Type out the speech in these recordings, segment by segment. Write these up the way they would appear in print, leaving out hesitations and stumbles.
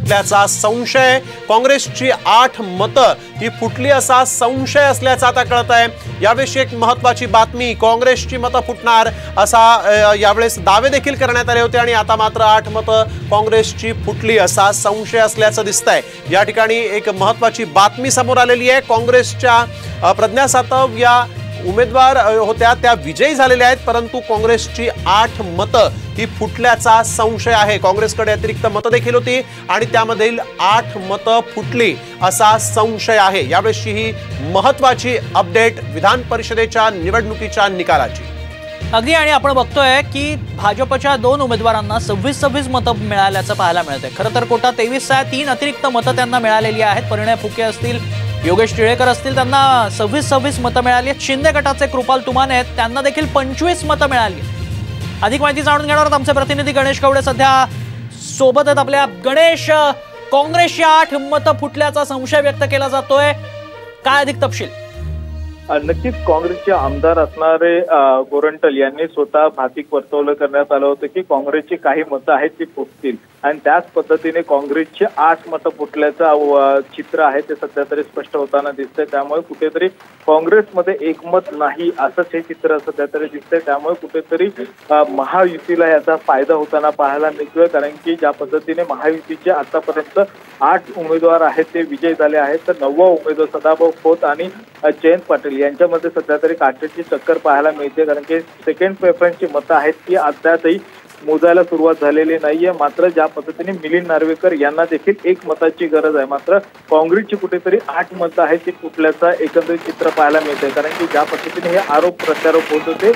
फुटल्याचा संशय। काँग्रेसची 8 मतं ही फुटली असा संशय असल्याचं आता कळत आहे। यावेळी एक महत्त्वाची बातमी, काँग्रेसची मतं फुटणार असा यावेळेस दावे देखील करण्यात आले होते आणि आता मात्र 8 मतं काँग्रेसची फुटली असा संशय असल्याचं दिसतंय। या ठिकाणी एक महत्त्वाची बातमी समोर आलेली आहे। काँग्रेसच्या प्रज्ञा सातव या उमेदवार होत्या, त्या विजयी झालेल्या आहेत, परंतु काँग्रेसची 8 मतं ही फुटल्याचा संशय आहे। काँग्रेसकडे अतिरिक्त मतं देखील होती आणि त्यामधील 8 मतं फुटली असा संशय आहे। यावेळी ही महत्त्वाची अपडेट विधान परिषदेच्या निवडणुकीच्या निकालाची। अगदी, आणि आपण बघतोय की भाजपच्या 2 उमेदवारांना 26 मतं मिळाल्याचं पाहायला मिळतंय। खरं तर कोटा 23 आहे, 3 अतिरिक्त मतं त्यांना मिळालेली आहेत। परिणय फुके असतील, योगेश टिळेकर असतील, त्यांना 26 मतं मिळाली आहेत। शिंदे गटाचे कृपाल तुमाने आहेत, त्यांना देखील 25 मतं मिळाली। अधिक माहिती जाणून घेणार आहोत आमचे प्रतिनिधी गणेश कवडे सध्या सोबत आहेत आपल्या। गणेश, काँग्रेसची 8 मतं फुटल्याचा संशय व्यक्त केला जातोय, काय अधिक तपशील? नक्कीच काँग्रेसचे आमदार असणारे गोरंटल यांनी स्वतः भातिक वर्तवलं करण्यात आलं होतं की काँग्रेसची काही मतं आहेत ती फुटतील आणि त्याच पद्धतीने काँग्रेसची 8 मतं फुटल्याचं चित्र आहे ते सध्या तरी स्पष्ट होताना दिसतंय। त्यामुळे कुठेतरी काँग्रेसमध्ये एकमत नाही असंच हे चित्र सध्या तरी दिसतंय। त्यामुळे कुठेतरी महायुतीला याचा फायदा होताना पाहायला मिळतोय, कारण की ज्या पद्धतीने महायुतीचे आतापर्यंत 8 उमेदवार आहेत ते विजयी झाले आहेत, तर 9वा उमेदवार सदाभाऊ खोत आणि जयंत पाटील यांच्यामध्ये सध्या तरी काटेची टक्कर पाहायला मिळते, कारण की सेकंड प्रेफरन्सची मतं आहेत ती अद्यापही मोजायला सुरुवात झालेली नाहीये। मात्र ज्या पद्धतीने मिलिंद नार्वेकर यांना देखील 1 मताची गरज आहे, मात्र काँग्रेसची कुठेतरी 8 मतं आहेत ती फुटल्याचं एकंदरीत चित्र पाहायला मिळतंय, कारण की ज्या पद्धतीने हे आरोप प्रत्यारोप होत होते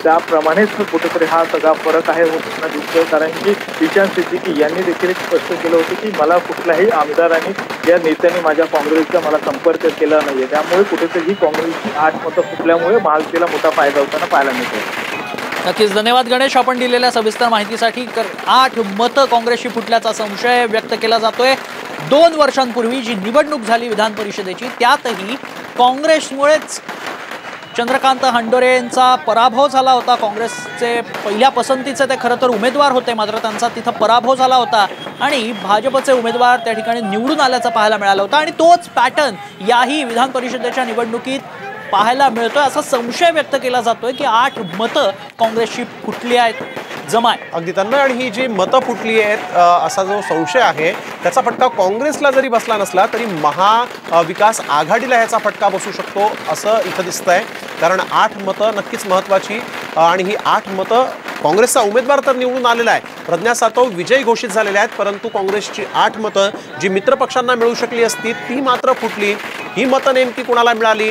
त्याप्रमाणेच कुठेतरी हा सगळा फरक आहे होताना दिसतोय। कारण की ईशान सिद्दीकी यांनी देखील स्पष्ट केलं होतं की मला कुठल्याही आमदारांनी या नेत्यांनी माझ्या काँग्रेसचा मला संपर्क केला नाहीये, त्यामुळे कुठेतरी काँग्रेसची 8 मतं फुटल्यामुळे महायुतीला मोठा फायदा होताना पाहायला मिळतोय। नक्कीच धन्यवाद गणेश, आपण दिलेल्या सविस्तर माहितीसाठी। 8 मतं काँग्रेसची फुटल्याचा संशय व्यक्त केला जातोय। 2 वर्षांपूर्वी जी निवडणूक झाली विधान परिषदेची, त्यातही काँग्रेसमुळेच चंद्रकांत हंडोरे यांचा पराभव झाला होता। काँग्रेसचे पहिल्या पसंतीचे ते खरं तर उमेदवार होते, मात्र त्यांचा तिथं पराभव झाला होता आणि भाजपचे उमेदवार त्या ठिकाणी निवडून आल्याचं पाहायला मिळालं होतं आणि तोच पॅटर्न याही विधान परिषदेच्या निवडणुकीत पाहायला मिळतोय। असा संशय व्यक्त केला जातोय की 8 मतं काँग्रेसची फुटली आहेत, जमाय। अगदी तन्मय, आणि ही जी मतं फुटली आहेत असा जो संशय आहे त्याचा फटका काँग्रेसला जरी बसला नसला तरी महाविकास आघाडीला ह्याचा फटका बसू शकतो असं इथं दिसतंय, कारण 8 मतं नक्कीच महत्त्वाची आणि ही 8 मतं काँग्रेसचा उमेदवार तर निवडून आलेला आहे, प्रज्ञा सातव विजयी घोषित झालेल्या आहेत, परंतु काँग्रेसची 8 मतं जी मित्रपक्षांना मिळू शकली असती ती मात्र फुटली। ही मतं नेमकी कुणाला मिळाली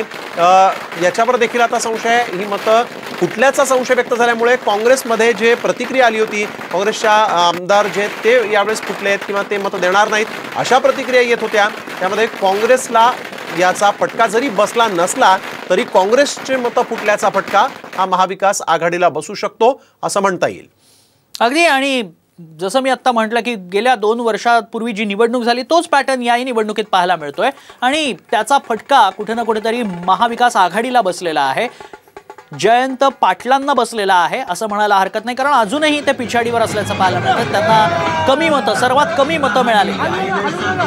याच्यावर देखील आता संशय आहे। ही मतं फुटल्याचा संशय व्यक्त झाल्यामुळे काँग्रेसमध्ये जे प्रतिक्रिया आली होती, काँग्रेसच्या आमदार जे ते यावेळेस फुटले आहेत किंवा ते मतं देणार नाहीत अशा प्रतिक्रिया येत होत्या, त्यामध्ये काँग्रेसला याचा फटका जरी बसला नसला तरी काँग्रेसचे मतं फुटल्याचा फटका हा महाविकास आघाडीला बसू शकतो असं म्हणता येईल। अगदी, आणि जसं मी आता म्हटलं की गेल्या 2 वर्षांपूर्वी जी निवडणूक झाली तोच पॅटर्न याही निवडणुकीत पाहायला मिळतोय आणि त्याचा फटका कुठे ना कुठेतरी महाविकास आघाडीला बसलेला आहे, जयंत पाटलांना बसलेला आहे असं म्हणायला हरकत नाही, कारण अजूनही ते पिछाडीवर असल्याचं पाहायला मिळतं। त्यांना कमी मतं, सर्वात कमी मतं मिळाली।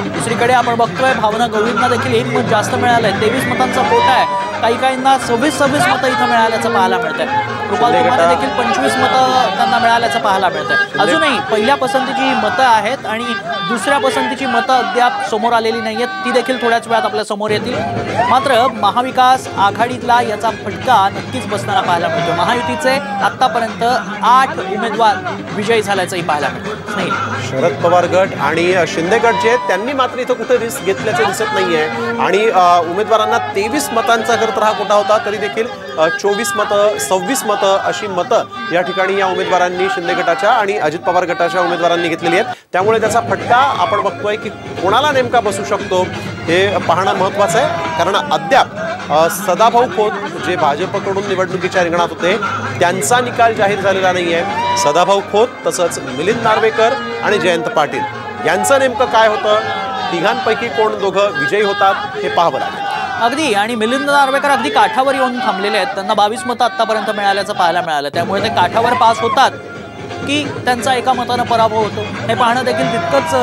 दुसरीकडे आपण बघतोय भावना गवळींना देखील 1 मत जास्त मिळालंय, 23 मतांचा कोटा आहे, काही काहींना 26 मतं इथं मिळाल्याचं पाहायला मिळतंय। कृपाल तुमाने देखील 25 मतं त्यांना मिळाल्याचं पाहायला मिळतंय। अजूनही पहिल्या पसंतीची मतं आहेत आणि दुसऱ्या पसंतीची मतं अद्याप समोर आलेली नाहीयेत, ती देखील थोड्याच वेळात आपल्या समोर येतील। मात्र महाविकास आघाडीला याचा फटका नक्कीच बसताना पाहायला मिळतो। महायुतीचे आतापर्यंत 8 उमेदवार विजयी झाल्याचंही पाहायला मिळतं। शरद पवार गट आणि शिंदे गट जे त्यांनी मात्र इथं कुठे रिस्क घेतल्याचं दिसत नाहीये आणि उमेदवारांना 23 मतांचा जर हा कोटा होता तरी देखील 24 मतं 26 मतं अशी मतं या ठिकाणी या उमेदवारांनी शिंदे गटाच्या आणि अजित पवार गटाच्या उमेदवारांनी घेतलेली आहेत, त्यामुळे त्याचा फटका आपण बघतोय की कोणाला नेमका बसू शकतो हे पाहणं महत्त्वाचं आहे, कारण अद्याप सदाभाऊ खोत जे भाजपकडून निवडणुकीच्या रिंगणात होते त्यांचा निकाल जाहीर झालेला नाहीये। सदाभाऊ खोत तसंच मिलिंद नार्वेकर आणि जयंत पाटील यांचं नेमकं काय होतं, तिघांपैकी कोण दोघं विजयी होतात हे पाहावं लागेल। अगदी, आणि मिलिंद नार्वेकर अगदी काठावर येऊन थांबलेले आहेत, त्यांना 22 मतं आतापर्यंत मिळाल्याचं पाहायला मिळालं, त्यामुळे ते काठावर पास होतात की त्यांचा एका मतानं पराभव होतो हे पाहणं देखील तितकंच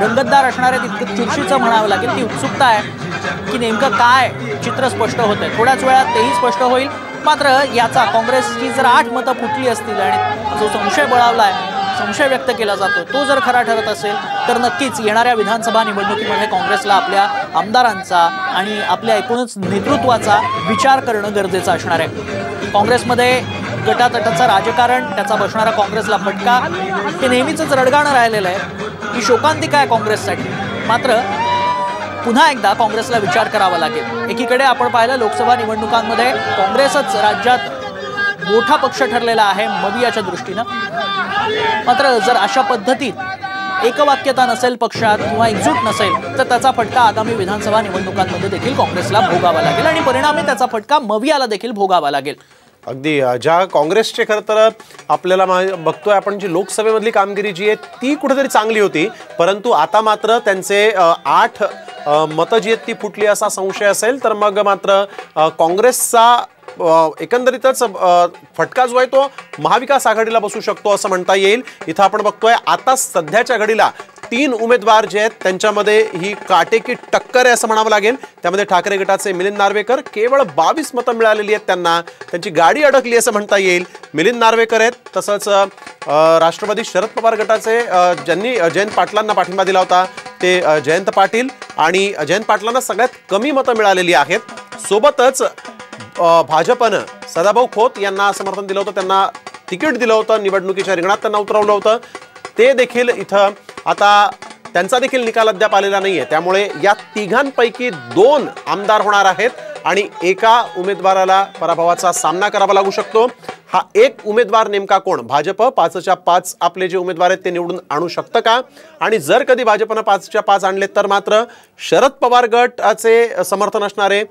रंगतदार असणार आहे तितकं चुरशीचं म्हणावं लागेल. ती उत्सुकता आहे की नेमकं काय चित्र स्पष्ट होत आहे. थोड्याच वेळात तेही स्पष्ट होईल. मात्र याचा काँग्रेसची जर 8 मतं फुटली असतील आणि जो संशय बळावलाय, संशय व्यक्त केला जातो, तो जर खरा ठरत असेल तर नक्कीच येणाऱ्या विधानसभा निवडणुकीमध्ये काँग्रेसला आपल्या आमदारांचा आणि आपल्या एकूणच नेतृत्वाचा विचार करणं गरजेचं असणार आहे. काँग्रेसमध्ये गटातटाचं राजकारण, त्याचा बसणारा काँग्रेसला फटका, हे नेहमीच रडगाणं राहिलेलं आहे. ही शोकांतिका आहे काँग्रेससाठी. मात्र पुन्हा एकदा काँग्रेसला विचार करावा लागेल. एकीकडे आपण पाहिलं लोकसभा निवडणुकांमध्ये काँग्रेसच राज्यात मोठा पक्ष ठरलेला आहे मवियाच्या दृष्टीनं. मात्र जर अशा पद्धतीत एकवाक्यता नसेल पक्षात किंवा एकजूट नसेल तर त्याचा फटका आगामी विधानसभा निवडणुकांमध्ये देखील काँग्रेसला भोगावा लागेल आणि परिणामी त्याचा फटका मवियाला देखील भोगावा लागेल. अगदी ज्या काँग्रेसचे खरं तर आपल्याला बघतोय आपण जी लोकसभेमधली कामगिरी जी आहे ती कुठेतरी चांगली होती, परंतु आता मात्र त्यांचे 8 मतं जी आहेत ती फुटली असा संशय असेल तर मग मात्र काँग्रेसचा एकंदरीतच फटका जो आहे तो महाविकास आघाडीला बसू शकतो असं म्हणता येईल. इथं आपण बघतोय आता सध्याच्या घडीला 3 उमेदवार जे आहेत त्यांच्यामध्ये ही काटेकी टक्कर आहे असं म्हणावं लागेल. त्यामध्ये ठाकरे गटाचे मिलिंद नार्वेकर केवळ 22 मतं मिळालेली आहेत त्यांना, त्यांची गाडी अडकली असं म्हणता येईल. मिलिंद नार्वेकर आहेत. तसंच राष्ट्रवादी शरद पवार गटाचे ज्यांनी जयंत पाटलांना पाठिंबा दिला होता ते जयंत पाटील, आणि जयंत पाटलांना सगळ्यात कमी मतं मिळालेली आहेत. सोबतच भाजपनं सदाभाऊ खोत यांना समर्थन दिलं होतं, त्यांना तिकीट दिलं होतं, निवडणुकीच्या रिंगणात त्यांना उतरवलं होतं. ते देखील इथं आता त्यांचा देखील निकाल अद्याप आलेला नाहीये. त्यामुळे या तिघांपैकी 2 आमदार होणार आहेत आणि एका उमेदवाराला पराभवाचा सामना करावा लागू शकतो. हा एक उमेदवार नेमका कोण? भाजप 5च्या 5 आपले जे उमेदवार आहेत ते निवडून आणू शकतं का? आणि जर कधी भाजपनं 5च्या 5 आणले तर मात्र शरद पवार गटाचे समर्थन असणारे